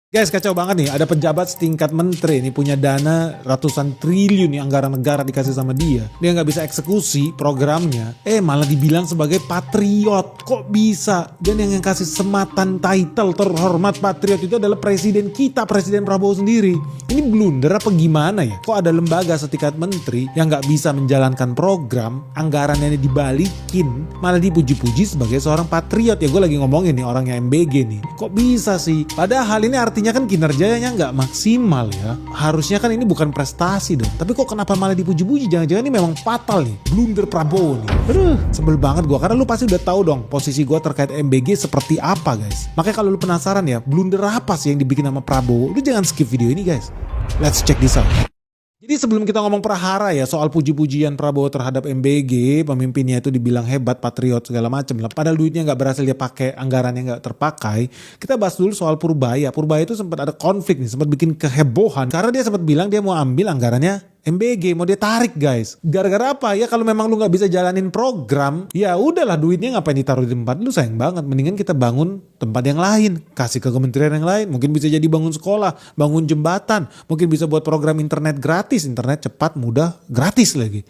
Guys, kacau banget nih. Ada pejabat setingkat menteri nih punya dana ratusan triliun nih anggaran negara dikasih sama dia. Dia nggak bisa eksekusi programnya. Malah dibilang sebagai patriot. Kok bisa? Dan yang kasih sematan title terhormat patriot itu adalah presiden kita, Presiden Prabowo sendiri. Ini blunder apa gimana ya? Kok ada lembaga setingkat menteri yang nggak bisa menjalankan program, anggarannya dibalikin, malah dipuji-puji sebagai seorang patriot. Ya gue lagi ngomongin nih orangnya MBG nih. Kok bisa sih? Padahal ini artinya kan kinerjanya nggak maksimal ya. Harusnya kan ini bukan prestasi dong. Tapi kok kenapa malah dipuji-puji? Jangan-jangan ini memang fatal nih. Blunder Prabowo nih. Aduh, sebel banget gue. Karena lu pasti udah tahu dong posisi gue terkait MBG seperti apa guys. Makanya kalau lu penasaran ya, blunder apa sih yang dibikin sama Prabowo? Lu jangan skip video ini guys. Let's check this out. Jadi sebelum kita ngomong prahara ya soal puji-pujian Prabowo terhadap MBG, pemimpinnya itu dibilang hebat, patriot segala macam lah. Padahal duitnya nggak berhasil dia pakai, anggarannya nggak terpakai. Kita bahas dulu soal Purbaya. Purbaya itu sempat ada konflik nih, sempat bikin kehebohan karena dia sempat bilang dia mau ambil anggarannya MBG, mau dia tarik guys. Gara-gara apa ya? Kalau memang lu nggak bisa jalanin program, ya udahlah duitnya ngapain ditaruh di tempat lu, sayang banget. Mendingan kita bangun tempat yang lain, kasih ke kementerian yang lain. Mungkin bisa jadi bangun sekolah, bangun jembatan, mungkin bisa buat program internet gratis, internet cepat, mudah, gratis lagi.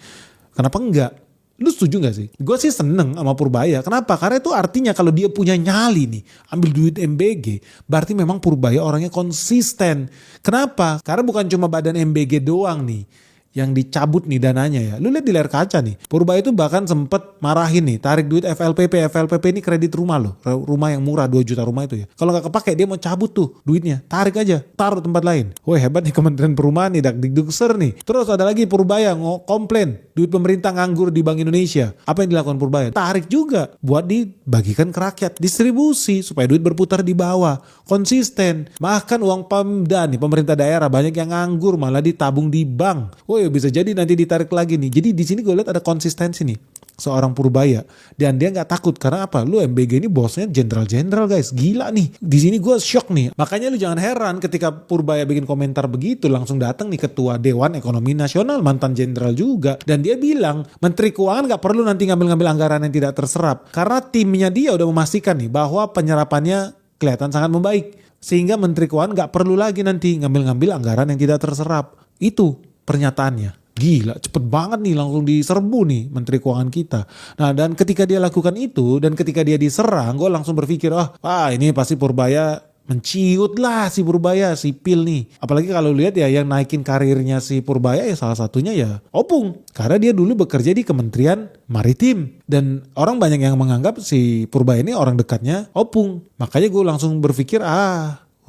Kenapa enggak? Lu setuju gak sih? Gue sih seneng sama Purbaya. Kenapa? Karena itu artinya kalau dia punya nyali nih, ambil duit MBG, berarti memang Purbaya orangnya konsisten. Kenapa? Karena bukan cuma badan MBG doang nih yang dicabut nih dananya ya. Lu lihat di layar kaca nih, Purbaya itu bahkan sempet marahin nih, tarik duit FLPP. FLPP ini kredit rumah loh, rumah yang murah 2 juta rumah itu ya. Kalau nggak kepake dia mau cabut tuh duitnya, tarik aja, taruh tempat lain. Woi hebat nih Kementerian Perumahan nih, Dakdikdukser nih. Terus ada lagi Purbaya komplain duit pemerintah nganggur di Bank Indonesia. Apa yang dilakukan Purbaya? Tarik juga buat dibagikan ke rakyat, distribusi supaya duit berputar di bawah, konsisten. Bahkan uang Pemda nih, pemerintah daerah banyak yang nganggur malah ditabung di bank. Woi bisa jadi nanti ditarik lagi nih. Jadi di sini gue lihat ada konsistensi nih seorang Purbaya, dan dia nggak takut karena apa? Lu MBG ini bosnya jenderal-jenderal guys, gila nih. Di sini gue shock nih. Makanya lu jangan heran ketika Purbaya bikin komentar begitu, langsung datang nih ketua Dewan Ekonomi Nasional, mantan jenderal juga, dan dia bilang Menteri Keuangan nggak perlu nanti ngambil-ngambil anggaran yang tidak terserap karena timnya dia udah memastikan nih bahwa penyerapannya kelihatan sangat membaik, sehingga Menteri Keuangan nggak perlu lagi nanti ngambil-ngambil anggaran yang tidak terserap. Itu pernyataannya. Gila, cepet banget nih langsung diserbu nih Menteri Keuangan kita. Nah dan ketika dia lakukan itu dan ketika dia diserang, gue langsung berpikir, ini pasti Purbaya menciut lah si Purbaya, sipil nih. Apalagi kalau lihat ya yang naikin karirnya si Purbaya ya salah satunya ya Opung. Karena dia dulu bekerja di Kementerian Maritim. Dan orang banyak yang menganggap si Purbaya ini orang dekatnya Opung. Makanya gue langsung berpikir,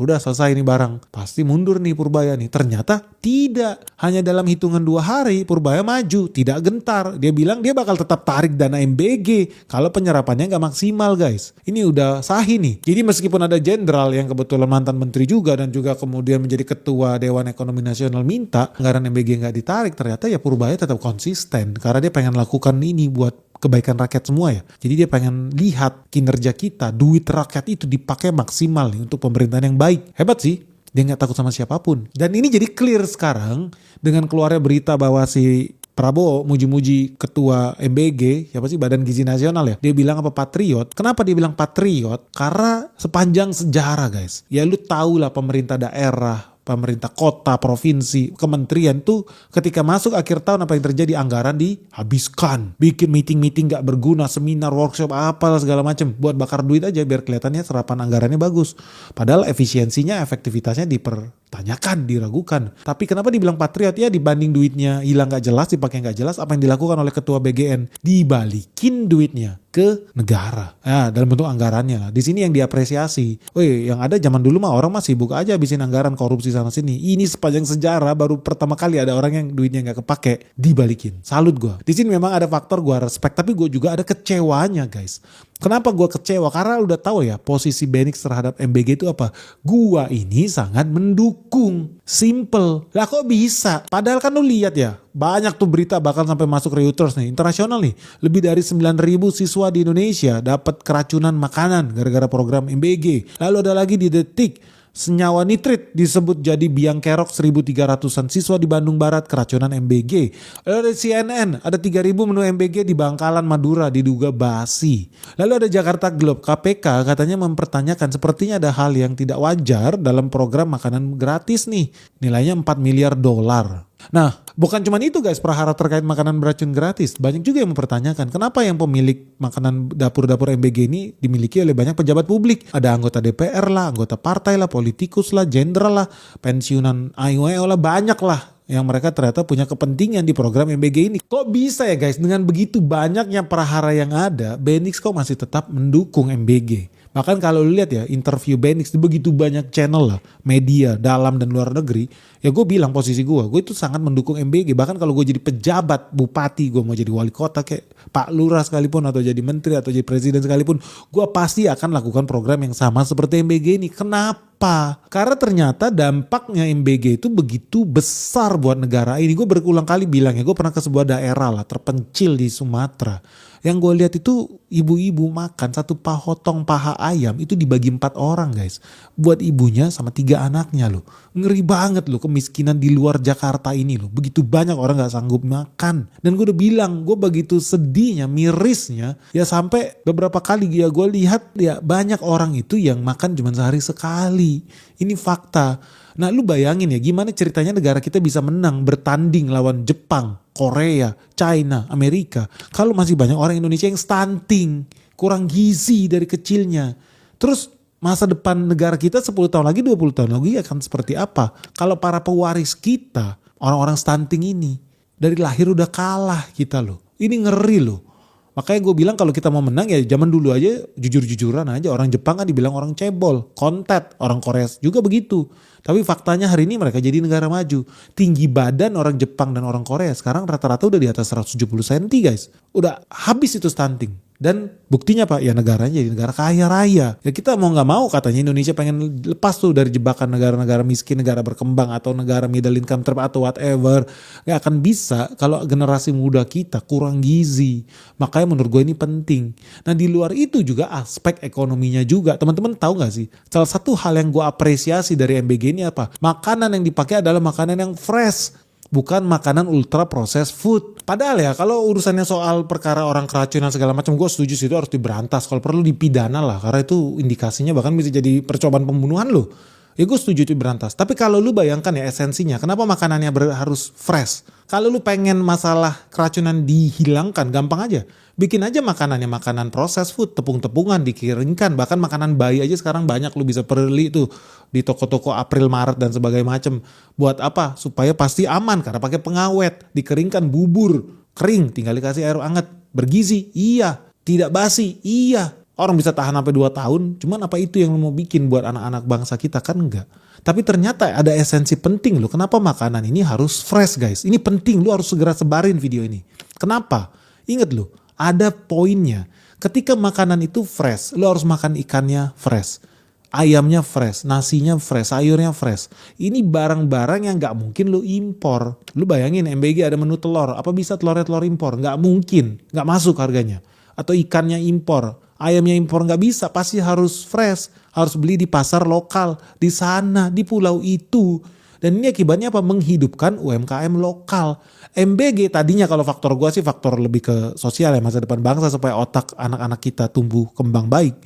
udah selesai nih barang. Pasti mundur nih Purbaya nih. Ternyata tidak. Hanya dalam hitungan 2 hari Purbaya maju. Tidak gentar. Dia bilang dia bakal tetap tarik dana MBG. Kalau penyerapannya gak maksimal guys. Ini udah sahih nih. Jadi meskipun ada jenderal yang kebetulan mantan menteri juga. Dan juga kemudian menjadi ketua Dewan Ekonomi Nasional minta anggaran MBG gak ditarik. Ternyata ya Purbaya tetap konsisten. Karena dia pengen lakukan ini buat kebaikan rakyat semua ya. Jadi dia pengen lihat kinerja kita, duit rakyat itu dipakai maksimal nih untuk pemerintahan yang baik. Hebat sih, dia gak takut sama siapapun. Dan ini jadi clear sekarang dengan keluarnya berita bahwa si Prabowo muji-muji ketua MBG, siapa sih, Badan Gizi Nasional ya. Dia bilang apa patriot. Kenapa dia bilang patriot? Karena sepanjang sejarah guys. Ya lu tahu lah pemerintah daerah, pemerintah kota, provinsi, kementerian tuh ketika masuk akhir tahun apa yang terjadi? Anggaran dihabiskan. Bikin meeting-meeting gak berguna, seminar, workshop, apalah segala macam buat bakar duit aja biar kelihatannya serapan anggarannya bagus. Padahal efisiensinya, efektivitasnya dipertanyakan, diragukan. Tapi kenapa dibilang patriot? Ya dibanding duitnya hilang gak jelas, dipakai gak jelas, apa yang dilakukan oleh ketua BGN? Dibalikin duitnya ke negara. Dalam bentuk anggarannya lah. Di sini yang diapresiasi. Yang ada zaman dulu mah orang mah sibuk aja habisin anggaran korupsi sana sini. Ini sepanjang sejarah baru pertama kali ada orang yang duitnya nggak kepake dibalikin. Salut gue. Di sini memang ada faktor gue respect, tapi gue juga ada kecewanya guys. Kenapa gue kecewa? Karena udah tahu ya posisi Benix terhadap MBG itu apa. Gua ini sangat mendukung. Simple. Lah kok bisa? Padahal kan lu lihat ya, banyak tuh berita bahkan sampai masuk Reuters nih, internasional nih. Lebih dari 9.000 siswa di Indonesia dapat keracunan makanan gara-gara program MBG. Lalu ada lagi di Detik, Senyawa nitrit disebut jadi biang kerok 1.300-an siswa di Bandung Barat keracunan MBG. Lalu ada CNN, ada 3.000 menu MBG di Bangkalan Madura diduga basi. Lalu ada Jakarta Globe, KPK katanya mempertanyakan sepertinya ada hal yang tidak wajar dalam program makanan gratis nih. Nilainya 4 miliar dolar. Nah, bukan cuma itu guys, prahara terkait makanan beracun gratis. Banyak juga yang mempertanyakan kenapa yang pemilik makanan dapur-dapur MBG ini dimiliki oleh banyak pejabat publik. Ada anggota DPR lah, anggota partai lah, politikus lah, jenderal lah, pensiunan AIWO lah, banyak lah yang mereka ternyata punya kepentingan di program MBG ini. Kok bisa ya guys, dengan begitu banyaknya prahara yang ada, Benix kok masih tetap mendukung MBG? Bahkan kalau lu lihat ya interview Benix di begitu banyak channel lah, media dalam dan luar negeri, ya gue bilang posisi gue itu sangat mendukung MBG. Bahkan kalau gue jadi pejabat, bupati, gue mau jadi wali kota kayak Pak Lurah sekalipun, atau jadi menteri, atau jadi presiden sekalipun, gue pasti akan lakukan program yang sama seperti MBG ini. Kenapa? Karena ternyata dampaknya MBG itu begitu besar buat negara ini. Gue berulang kali bilang ya, gue pernah ke sebuah daerah lah terpencil di Sumatera. Yang gue lihat itu ibu-ibu makan satu pahotong paha ayam itu dibagi 4 orang guys. Buat ibunya sama 3 anaknya loh. Ngeri banget loh kemiskinan di luar Jakarta ini loh. Begitu banyak orang gak sanggup makan. Dan gue udah bilang gue begitu sedihnya, mirisnya. Ya sampai beberapa kali ya gue lihat ya banyak orang itu yang makan cuma sehari sekali. Ini fakta. Nah lu bayangin ya gimana ceritanya negara kita bisa menang bertanding lawan Jepang, Korea, China, Amerika. Kalau masih banyak orang Indonesia yang stunting, kurang gizi dari kecilnya. Terus masa depan negara kita 10 tahun lagi, 20 tahun lagi akan seperti apa? Kalau para pewaris kita, orang-orang stunting ini, dari lahir udah kalah kita loh. Ini ngeri loh. Makanya gue bilang kalau kita mau menang ya zaman dulu aja jujur-jujuran aja. Orang Jepang kan dibilang orang cebol, kontet, orang Korea juga begitu. Tapi faktanya hari ini mereka jadi negara maju. Tinggi badan orang Jepang dan orang Korea sekarang rata-rata udah di atas 170 cm guys. Udah habis itu stunting. Dan buktinya Pak, ya negaranya jadi negara kaya raya. Ya kita mau gak mau katanya Indonesia pengen lepas tuh dari jebakan negara-negara miskin, negara berkembang atau negara middle income atau whatever. Gak akan bisa kalau generasi muda kita kurang gizi. Makanya menurut gue ini penting. Nah di luar itu juga aspek ekonominya juga. Teman-teman tahu gak sih? Salah satu hal yang gue apresiasi dari MBG ini apa? Makanan yang dipakai adalah makanan yang fresh. Bukan makanan ultra processed food. Padahal ya kalau urusannya soal perkara orang keracunan segala macam, gue setuju sih itu harus diberantas. Kalau perlu dipidana lah, karena itu indikasinya bahkan bisa jadi percobaan pembunuhan loh. Ya gue setuju itu berantas. Tapi kalau lu bayangkan ya esensinya, kenapa makanannya harus fresh? Kalau lu pengen masalah keracunan dihilangkan, gampang aja. Bikin aja makanannya makanan processed food, tepung-tepungan dikeringkan. Bahkan makanan bayi aja sekarang banyak lu bisa beli tuh di toko-toko April, Maret dan sebagainya macam. Buat apa? Supaya pasti aman karena pakai pengawet. Dikeringkan bubur, kering, tinggal dikasih air hangat. Bergizi, iya. Tidak basi, iya. Orang bisa tahan sampai 2 tahun, cuman apa itu yang lu mau bikin buat anak-anak bangsa kita? Kan enggak. Tapi ternyata ada esensi penting loh. Kenapa makanan ini harus fresh guys? Ini penting, lu harus segera sebarin video ini. Kenapa? Ingat loh, ada poinnya. Ketika makanan itu fresh, lu harus makan ikannya fresh. Ayamnya fresh, nasinya fresh, sayurnya fresh. Ini barang-barang yang gak mungkin lu impor. Lu bayangin MBG ada menu telur, apa bisa telurnya telur impor? Gak mungkin, gak masuk harganya. Atau ikannya impor, ayamnya impor gak bisa, pasti harus fresh. Harus beli di pasar lokal, di sana, di pulau itu. Dan ini akibatnya apa? Menghidupkan UMKM lokal. MBG tadinya kalau faktor gue sih faktor lebih ke sosial ya, masa depan bangsa supaya otak anak-anak kita tumbuh kembang baik.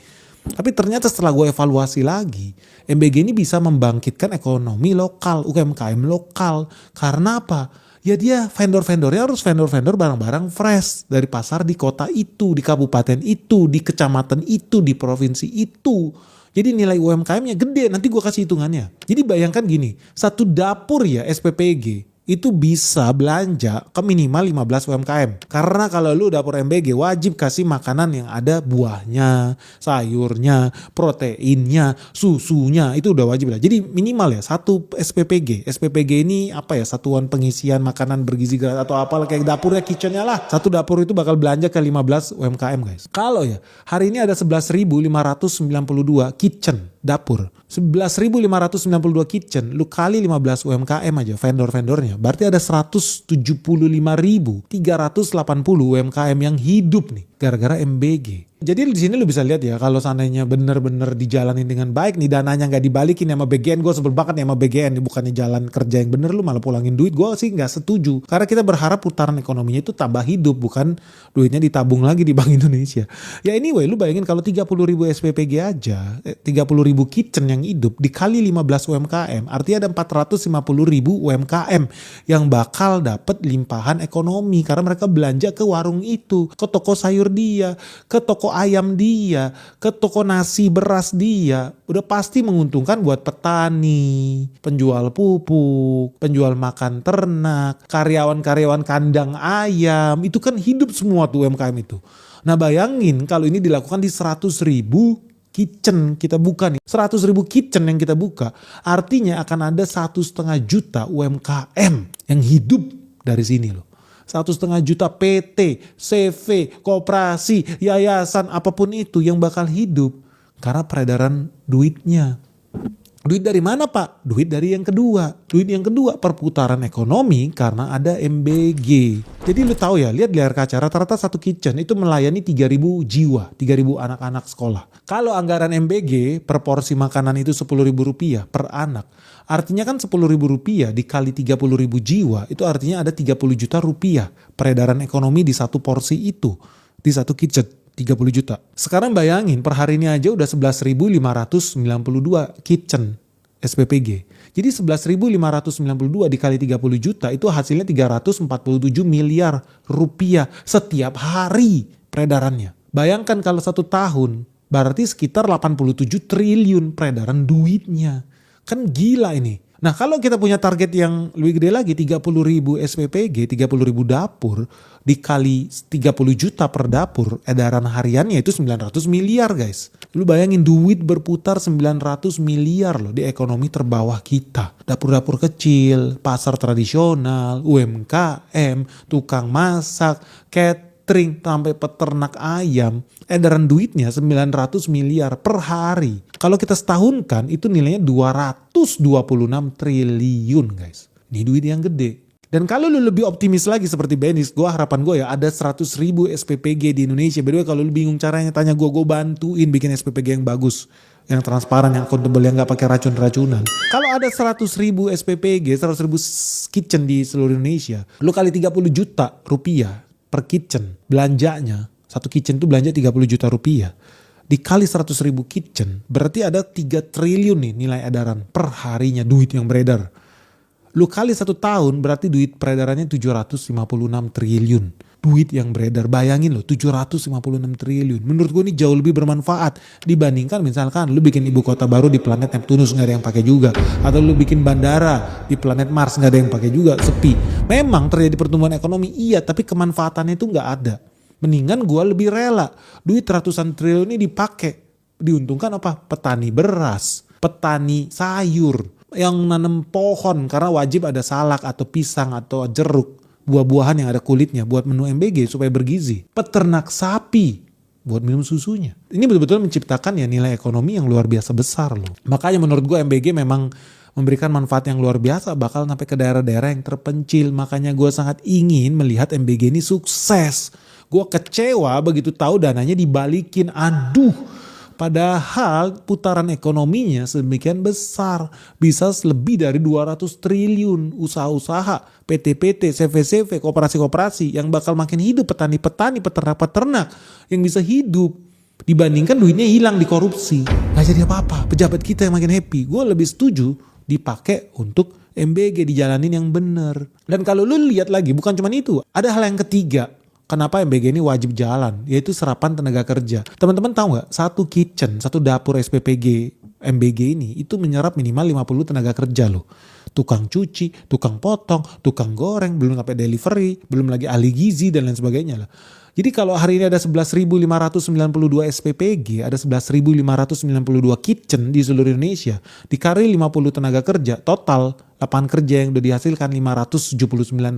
Tapi ternyata setelah gue evaluasi lagi, MBG ini bisa membangkitkan ekonomi lokal, UMKM lokal. Karena apa? Ya dia vendor-vendornya harus vendor-vendor barang-barang fresh dari pasar di kota itu, di kabupaten itu, di kecamatan itu, di provinsi itu. Jadi nilai UMKM-nya gede, nanti gue kasih hitungannya. Jadi bayangkan gini, satu dapur ya SPPG itu bisa belanja ke minimal 15 UMKM. Karena kalau lu dapur MBG wajib kasih makanan yang ada buahnya, sayurnya, proteinnya, susunya, itu udah wajib lah. Jadi minimal ya satu SPPG. SPPG ini apa ya, satuan pengisian makanan bergizi gratis atau apalah, kayak dapurnya kitchennya lah. Satu dapur itu bakal belanja ke 15 UMKM guys. Kalau ya hari ini ada 11.592 kitchen dapur. 11.592 kitchen, lu kali 15 UMKM aja vendor-vendornya. Berarti ada 175.380 UMKM yang hidup nih gara-gara MBG. Jadi di sini lu bisa lihat ya, kalau seandainya bener-bener dijalanin dengan baik nih, dananya nggak dibalikin sama BGN, gue sebel banget nih sama BGN, bukannya jalan kerja yang bener lu malah pulangin duit, gue sih nggak setuju. Karena kita berharap putaran ekonominya itu tambah hidup, bukan duitnya ditabung lagi di Bank Indonesia. Ya anyway, lu bayangin kalau 30.000 SPPG aja, 30.000 kitchen yang hidup dikali 15 UMKM, artinya ada 450.000 UMKM yang bakal dapet limpahan ekonomi karena mereka belanja ke warung itu, ke toko sayur dia, ke toko ayam dia, ke toko nasi beras dia. Udah pasti menguntungkan buat petani, penjual pupuk, penjual makan ternak, karyawan-karyawan kandang ayam. Itu kan hidup semua tuh UMKM itu. Nah bayangin kalau ini dilakukan di 100.000 kitchen kita buka nih. 100.000 kitchen yang kita buka. Artinya akan ada 1,5 juta UMKM yang hidup dari sini loh. 1,5 juta PT, CV, koperasi, yayasan, apapun itu yang bakal hidup. Karena peredaran duitnya. Duit dari mana Pak? Duit dari yang kedua. Duit yang kedua perputaran ekonomi karena ada MBG. Jadi lu tahu ya, lihat di layar kaca rata-rata satu kitchen itu melayani 3.000 jiwa, 3.000 anak-anak sekolah. Kalau anggaran MBG per porsi makanan itu Rp10.000 per anak. Artinya kan Rp10.000 dikali 30.000 jiwa itu artinya ada 30 juta rupiah peredaran ekonomi di satu porsi itu. Di satu kitchen 30 juta. Sekarang bayangin per hari ini aja udah 11.592 kitchen SPPG. Jadi 11.592 dikali 30 juta itu hasilnya 347 miliar rupiah setiap hari peredarannya. Bayangkan kalau 1 tahun berarti sekitar 87 triliun peredaran duitnya. Kan gila ini. Nah kalau kita punya target yang lebih gede lagi 30.000 SPPG, 30.000 dapur dikali 30 juta per dapur, edaran hariannya itu 900 miliar guys. Lu bayangin duit berputar 900 miliar loh di ekonomi terbawah kita. Dapur-dapur kecil, pasar tradisional, UMKM, tukang masak, catering, sampai peternak ayam. Edaran duitnya 900 miliar per hari. Kalau kita setahunkan itu nilainya 226 triliun guys. Ini duit yang gede. Dan kalau lu lebih optimis lagi seperti Benis, harapan gue ya ada 100.000 SPPG di Indonesia. By the way kalau lu bingung caranya tanya gue bantuin bikin SPPG yang bagus. Yang transparan, yang akuntabel, yang gak pakai racun-racunan. Kalau ada 100.000 SPPG, 100.000 kitchen di seluruh Indonesia. Lu kali 30 juta rupiah per kitchen belanjanya. Satu kitchen itu belanja 30 juta rupiah. Dikali 100.000 kitchen, berarti ada 3 triliun nih nilai edaran per harinya duit yang beredar. Lu kali 1 tahun berarti duit peredarannya 756 triliun. Duit yang beredar, bayangin loh 756 triliun. Menurut gue ini jauh lebih bermanfaat dibandingkan misalkan lu bikin ibu kota baru di planet Neptunus gak ada yang pakai juga. Atau lu bikin bandara di planet Mars gak ada yang pakai juga, sepi. Memang terjadi pertumbuhan ekonomi iya, tapi kemanfaatannya itu gak ada. Mendingan gue lebih rela duit ratusan triliun ini dipakai. Diuntungkan apa? Petani beras, petani sayur, yang nanam pohon karena wajib ada salak atau pisang atau jeruk, buah-buahan yang ada kulitnya buat menu MBG supaya bergizi. Peternak sapi buat minum susunya. Ini betul-betul menciptakan ya nilai ekonomi yang luar biasa besar loh. Makanya menurut gue MBG memang memberikan manfaat yang luar biasa, bakal sampai ke daerah-daerah yang terpencil. Makanya gue sangat ingin melihat MBG ini sukses. Gue kecewa begitu tahu dananya dibalikin. Aduh, padahal putaran ekonominya sedemikian besar. Bisa lebih dari 200 triliun usaha-usaha, PT-PT, CV-CV, koperasi-koperasi yang bakal makin hidup, petani-petani, peternak-peternak yang bisa hidup. Dibandingkan duitnya hilang di korupsi. Gak jadi apa-apa, pejabat kita yang makin happy. Gue lebih setuju dipakai untuk MBG, dijalanin yang bener. Dan kalau lu lihat lagi bukan cuma itu, ada hal yang ketiga. Kenapa MBG ini wajib jalan? Yaitu serapan tenaga kerja. Teman-teman tahu nggak? Satu kitchen, satu dapur SPPG MBG ini itu menyerap minimal 50 tenaga kerja loh. Tukang cuci, tukang potong, tukang goreng, belum sampai delivery, belum lagi ahli gizi dan lain sebagainya lah. Jadi kalau hari ini ada 11.592 SPPG, ada 11.592 kitchen di seluruh Indonesia, dikali 50 tenaga kerja, total lapangan kerja yang udah dihasilkan 579.000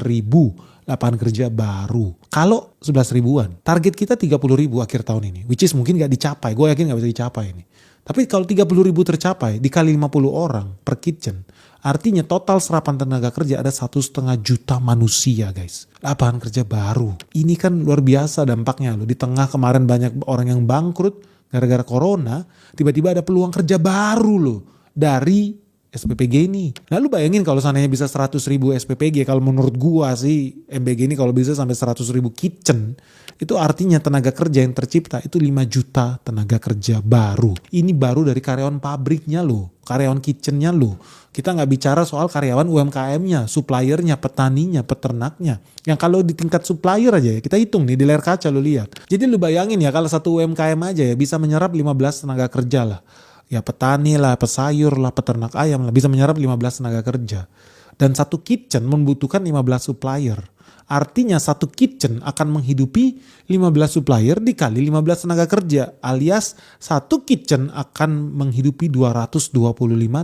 lapangan kerja baru. Kalau 11 ribuan, target kita 30.000 akhir tahun ini, which is mungkin gak dicapai, gue yakin gak bisa dicapai ini. Tapi kalau 30.000 tercapai dikali 50 orang per kitchen, artinya total serapan tenaga kerja ada 1,5 juta manusia guys. Lapangan kerja baru. Ini kan luar biasa dampaknya loh. Di tengah kemarin banyak orang yang bangkrut gara-gara corona, tiba-tiba ada peluang kerja baru loh dari SPPG ini. Nah lu bayangin kalau seandainya bisa 100.000 SPPG, kalau menurut gua sih MBG ini kalau bisa sampai 100.000 kitchen, itu artinya tenaga kerja yang tercipta itu 5 juta tenaga kerja baru. Ini baru dari karyawan pabriknya loh, karyawan kitchennya loh. Kita nggak bicara soal karyawan UMKM-nya, suppliernya, petaninya, peternaknya. Yang kalau di tingkat supplier aja ya, kita hitung nih di layar kaca lu lihat. Jadi lu bayangin ya kalau satu UMKM aja ya bisa menyerap 15 tenaga kerja lah. Ya petani lah, pesayur lah, peternak ayam lah, bisa menyerap 15 tenaga kerja. Dan satu kitchen membutuhkan 15 supplier. Artinya satu kitchen akan menghidupi 15 supplier dikali 15 tenaga kerja. Alias satu kitchen akan menghidupi 225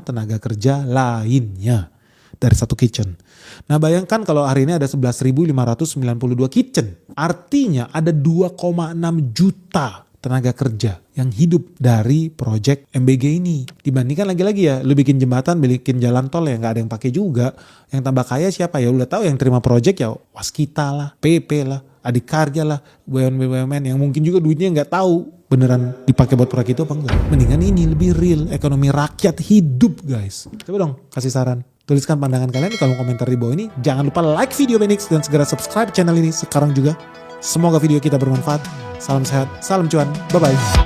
tenaga kerja lainnya dari satu kitchen. Nah bayangkan kalau hari ini ada 11.592 kitchen. Artinya ada 2,6 juta tenaga kerja yang hidup dari project MBG ini. Dibandingkan lagi-lagi ya, lu bikin jembatan, bikin jalan tol ya nggak ada yang pakai juga. Yang tambah kaya siapa ya? Udah tahu yang terima project ya Waskita lah, PP lah, Adikarya lah, BUMN yang mungkin juga duitnya nggak tahu beneran dipakai buat proyek itu apa enggak. Mendingan ini lebih real, ekonomi rakyat hidup guys. Coba dong kasih saran. Tuliskan pandangan kalian di kolom komentar di bawah ini. Jangan lupa like video Benix dan segera subscribe channel ini sekarang juga. Semoga video kita bermanfaat. Salam sehat, salam cuan, bye-bye.